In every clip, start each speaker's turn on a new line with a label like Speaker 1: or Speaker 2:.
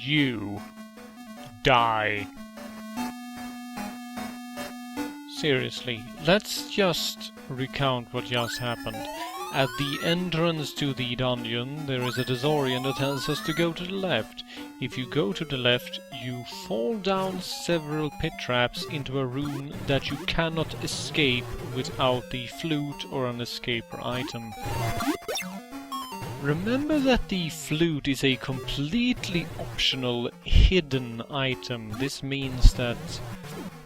Speaker 1: You die. Seriously, let's just recount what just happened. At the entrance to the dungeon, there is a Dezorian that tells us to go to the left. If you go to the left, you fall down several pit traps into a room that you cannot escape without the flute or an escaper item. Remember that the flute is a completely optional, hidden item. This means that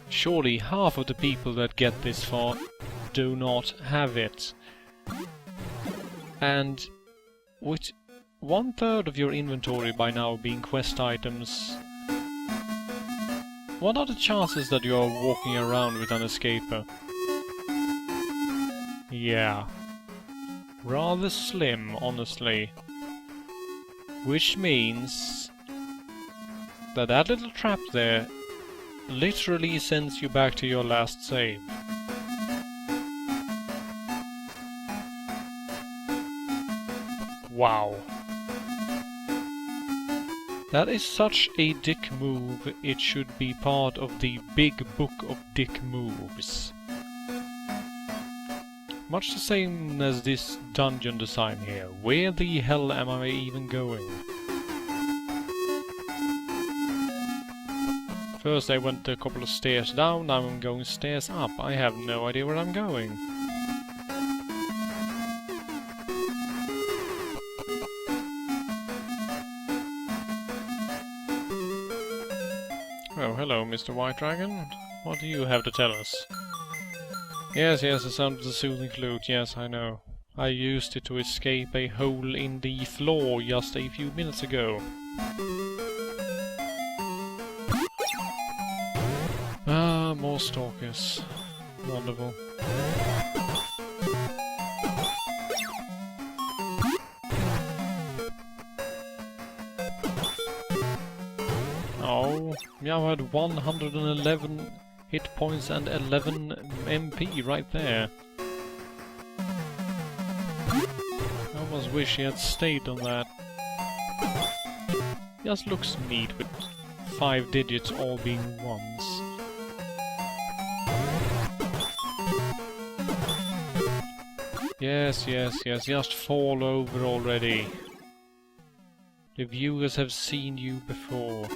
Speaker 1: surely half of the people that get this far do not have it. And with 1/3 of your inventory by now being quest items, what are the chances that you are walking around with an escaper? Yeah. Rather slim, honestly. Which means that that little trap there literally sends you back to your last save. Wow. That is such a dick move, it should be part of the big book of dick moves. Much the same as this dungeon design here. Where the hell am I even going? First I went a couple of stairs down, now I'm going stairs up. I have no idea where I'm going. Oh, hello, Mr. White Dragon. What do you have to tell us? Yes, the sound of the soothing flute, yes, I know. I used it to escape a hole in the floor just a few minutes ago. Ah, more stalkers. Wonderful. Oh, yeah, I had 111 hit points and 11 MP right there. I almost wish he had stayed on that. Just looks neat with 5 digits all being ones. Yes, just fall over already. The viewers have seen you before.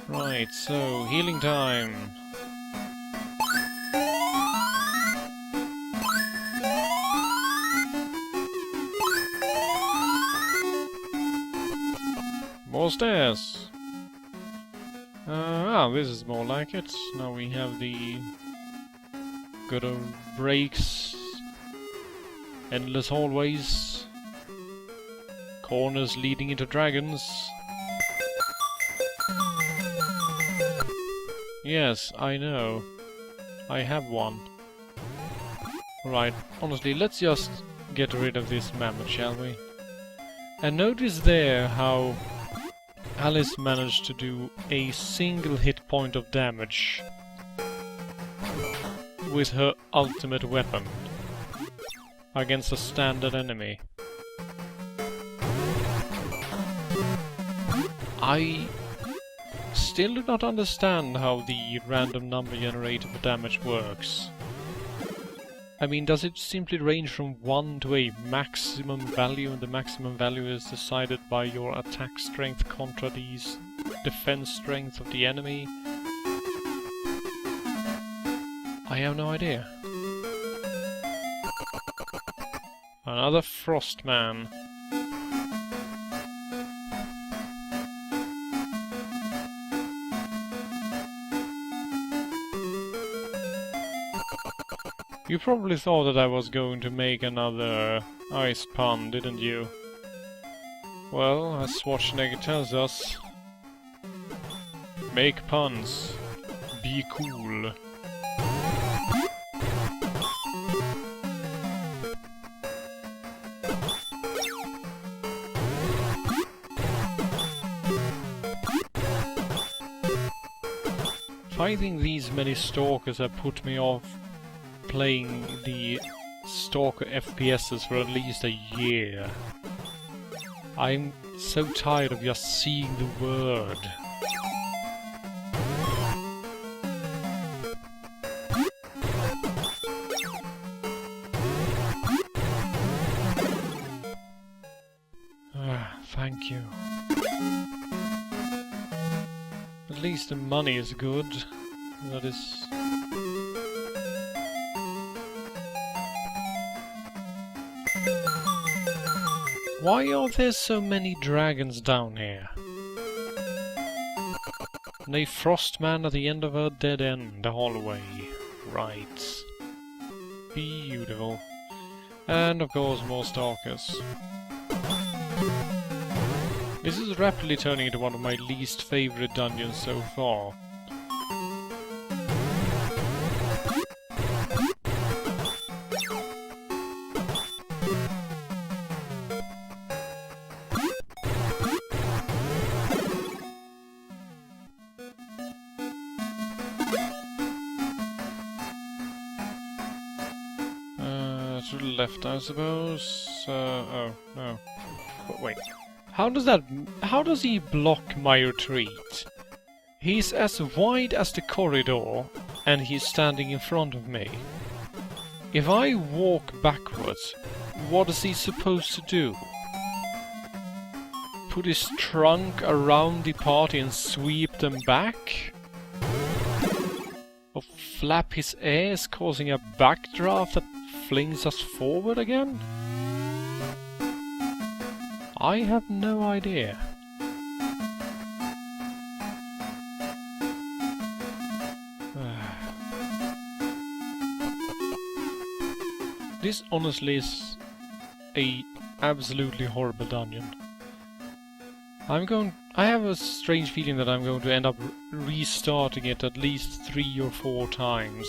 Speaker 1: Right, so, healing time. More stairs. This is more like it. Now we have the good old breaks, endless hallways, corners leading into dragons. Yes, I know. I have one. Alright, honestly, let's just get rid of this mammoth, shall we? And notice there how Alice managed to do a single hit point of damage with her ultimate weapon against a standard enemy. I still do not understand how the random number generator for damage works. I mean, does it simply range from 1 to a maximum value, and the maximum value is decided by your attack strength contra the defense strength of the enemy? I have no idea. Another Frostman. You probably thought that I was going to make another ice pun, didn't you? Well, as Schwarzenegger tells us, make puns. Be cool. Fighting these many stalkers have put me off playing the stalker FPSs for at least a year. I'm so tired of just seeing the word. Thank you. At least the money is good. That is... Why are there so many dragons down here? And a frostman at the end of a dead-end hallway. Right. Beautiful. And of course more stalkers. This is rapidly turning into one of my least favorite dungeons so far. To the left, I suppose. Oh, no. Wait. How does he block my retreat? He's as wide as the corridor, and he's standing in front of me. If I walk backwards, what is he supposed to do? Put his trunk around the party and sweep them back? Or flap his ears, causing a backdraft that flings us forward again? I have no idea. This honestly is a absolutely horrible dungeon. I have a strange feeling that I'm going to end up restarting it at least 3 or 4 times.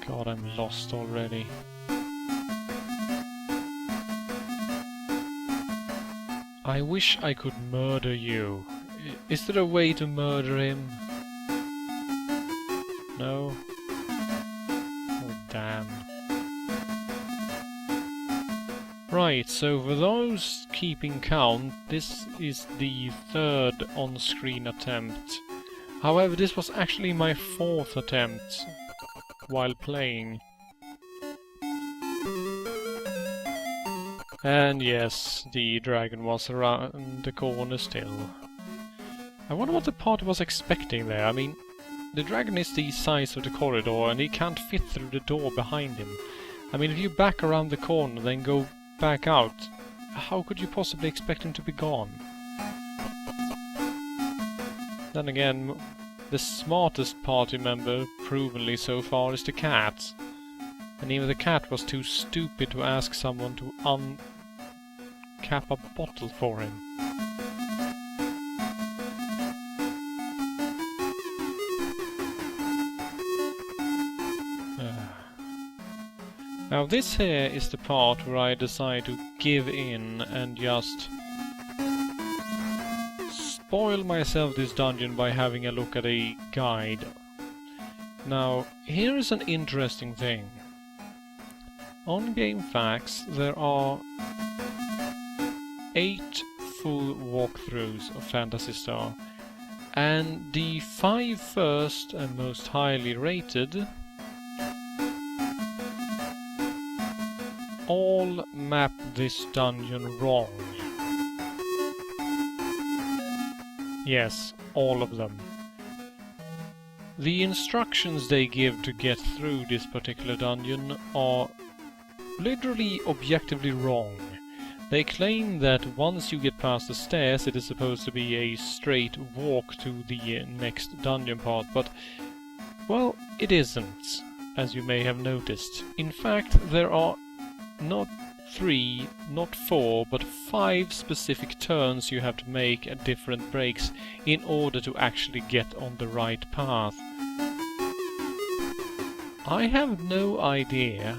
Speaker 1: God, I'm lost already. I wish I could murder you. Is there a way to murder him? No? Oh, damn. Right, so for those keeping count, this is the 3rd on-screen attempt. However, this was actually my 4th attempt while playing. And yes, the dragon was around the corner still. I wonder what the party was expecting there. I mean, the dragon is the size of the corridor and he can't fit through the door behind him. I mean, if you back around the corner then go back out, how could you possibly expect him to be gone? Then again, the smartest party member, provenly so far, is the cat. And even the cat was too stupid to ask someone to uncap a bottle for him. Now this here is the part where I decide to give in and just spoil myself this dungeon by having a look at a guide. Now, here is an interesting thing. On GameFAQs there are 8 full walkthroughs of Phantasy Star, and the 5 first and most highly rated all map this dungeon wrong. Yes, all of them. The instructions they give to get through this particular dungeon are literally objectively wrong. They claim that once you get past the stairs it is supposed to be a straight walk to the next dungeon part, but, well, it isn't, as you may have noticed. In fact, there are not 3, not 4, but 5 specific turns you have to make at different breaks in order to actually get on the right path. I have no idea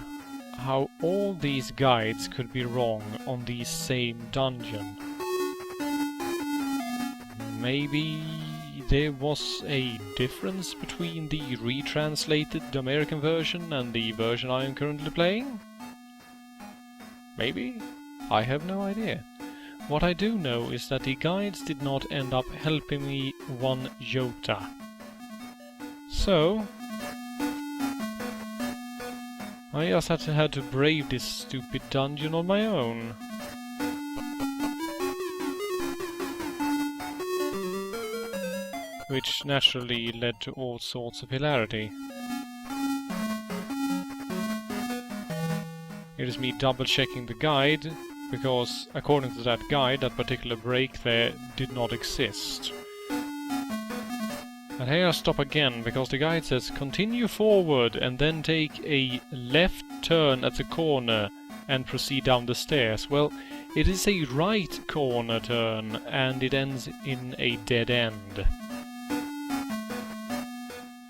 Speaker 1: how all these guides could be wrong on the same dungeon. Maybe there was a difference between the retranslated American version and the version I am currently playing? Maybe? I have no idea. What I do know is that the guides did not end up helping me one iota. So I just had to brave this stupid dungeon on my own. Which naturally led to all sorts of hilarity. It is me double-checking the guide, because according to that guide, that particular break there did not exist. And here I stop again, because the guide says continue forward and then take a left turn at the corner and proceed down the stairs. Well, it is a right corner turn and it ends in a dead end.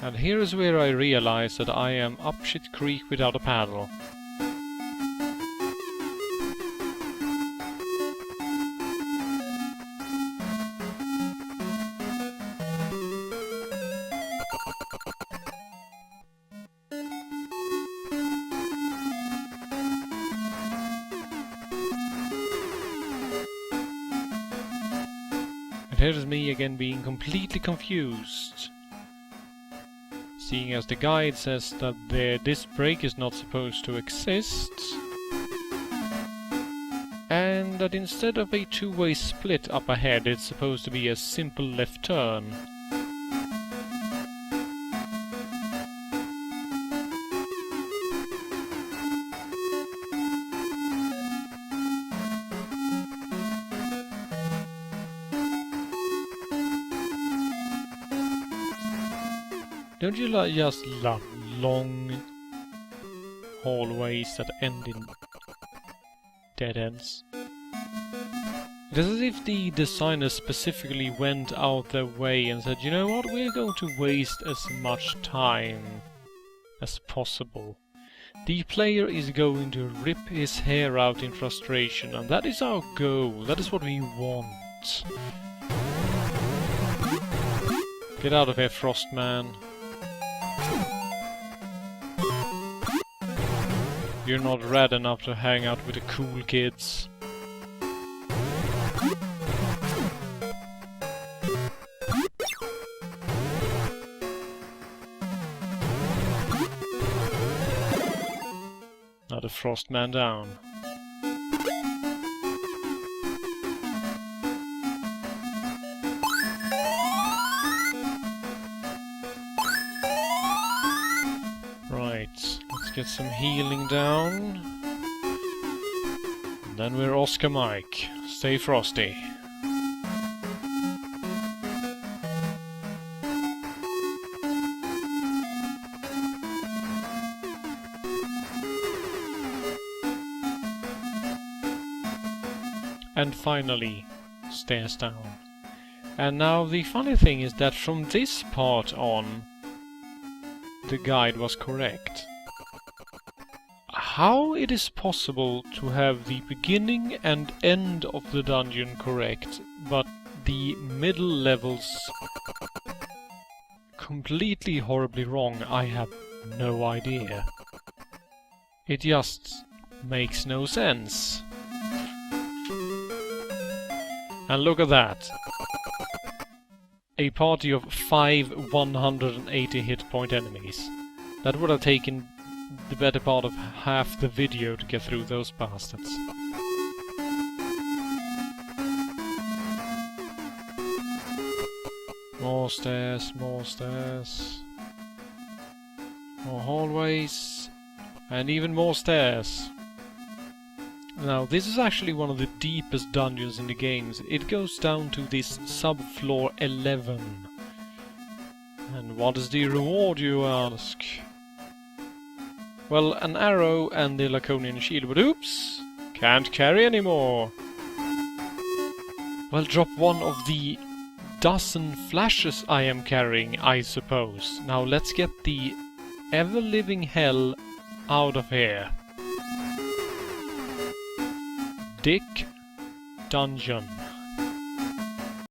Speaker 1: And here is where I realize that I am up shit creek without a paddle. And here is me again being completely confused. Seeing as the guide says that this break is not supposed to exist, and that instead of a two-way split up ahead it's supposed to be a simple left turn. Don't you just love long hallways that end in dead ends? It is as if the designers specifically went out their way and said, you know what, we're going to waste as much time as possible. The player is going to rip his hair out in frustration, and that is our goal, that is what we want. Get out of here, Frostman. You're not rad enough to hang out with the cool kids. Now the Frostman down. Let's get some healing down. And then we're Oscar Mike. Stay frosty. And finally, stairs down. And now the funny thing is that from this part on, the guide was correct. How it is possible to have the beginning and end of the dungeon correct, but the middle levels completely horribly wrong, I have no idea. It just makes no sense. And look at that. A party of 5 180 hit point enemies. That would have taken the better part of half the video to get through those bastards. More stairs, more stairs. More hallways. And even more stairs. Now, this is actually one of the deepest dungeons in the games. It goes down to this subfloor 11. And what is the reward, you ask? Well, an arrow and the Laconian shield, but oops! Can't carry anymore! Well, drop one of the dozen flashes I am carrying, I suppose. Now let's get the ever-living hell out of here. Dick Dungeon.